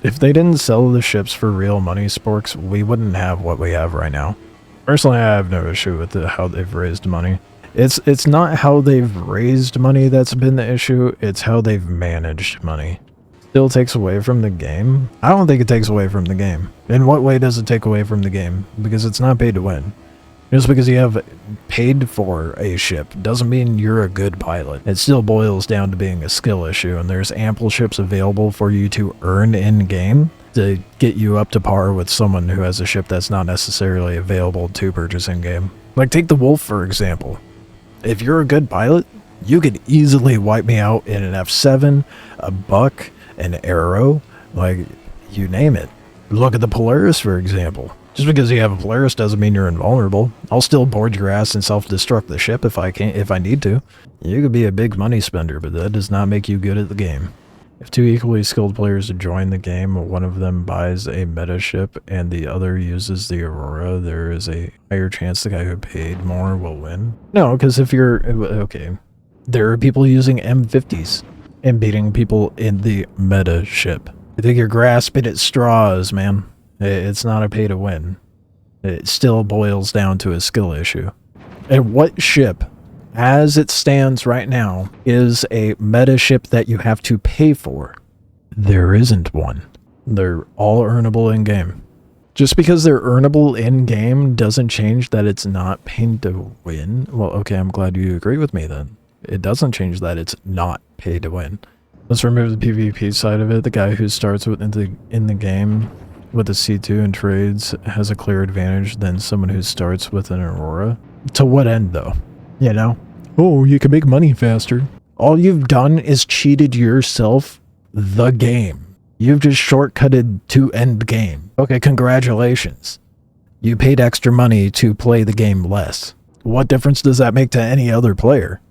If they didn't sell the ships for real money, Sporks, we wouldn't have what we have right now. Personally, I have no issue with how they've raised money. It's not how they've raised money that's been the issue, it's how they've managed money. Still takes away from the game? I don't think it takes away from the game. In what way does it take away from the game? Because it's not paid to win. Just because you have paid for a ship doesn't mean you're a good pilot. It still boils down to being a skill issue, and there's ample ships available for you to earn in-game to get you up to par with someone who has a ship that's not necessarily available to purchase in-game. Like, take the Wolf, for example. If you're a good pilot, you could easily wipe me out in an F7, a Buck, an Arrow, like, you name it. Look at the Polaris, for example. Just because you have a Polaris doesn't mean you're invulnerable. I'll still board your ass and self-destruct the ship if I need to. You could be a big money spender, but that does not make you good at the game. If two equally skilled players join the game, one of them buys a meta ship and the other uses the Aurora, there is a higher chance the guy who paid more will win. No, because if you're... Okay. There are people using M50s and beating people in the meta ship. I think you're grasping at straws, man. It's not a pay to win. It still boils down to a skill issue. And what ship, as it stands right now, is a meta ship that you have to pay for? There isn't one. They're all earnable in-game. Just because they're earnable in-game doesn't change that it's not paid to win. Well, okay, I'm glad you agree with me then. It doesn't change that it's not paid to win. Let's remove the PvP side of it. The guy who starts with in the game with a C2 and trades has a clear advantage than someone who starts with an Aurora. To what end, though? You know? Oh, you can make money faster. All you've done is cheated yourself the game. You've just shortcutted to end game. Okay, congratulations. You paid extra money to play the game less. What difference does that make to any other player?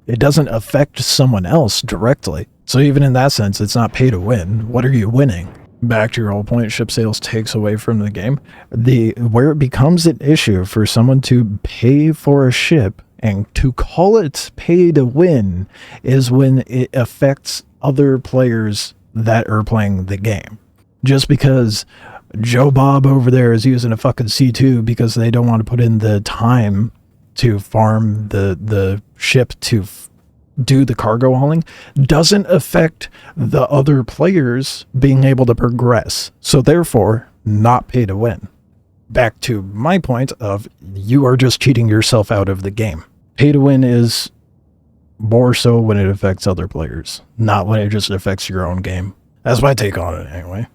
It doesn't affect someone else directly. So even in that sense, it's not pay to win. What are you winning? Back to your whole point, ship sales takes away from the game. Where it becomes an issue for someone to pay for a ship and to call it pay to win is when it affects other players that are playing the game. Just because Joe Bob over there is using a fucking C2 because they don't want to put in the time to farm the ship to do the cargo hauling doesn't affect the other players being able to progress. So therefore, not pay to win. Back to my point of you are just cheating yourself out of the game. Pay to win is more so when it affects other players, not when it just affects your own game. That's my take on it anyway.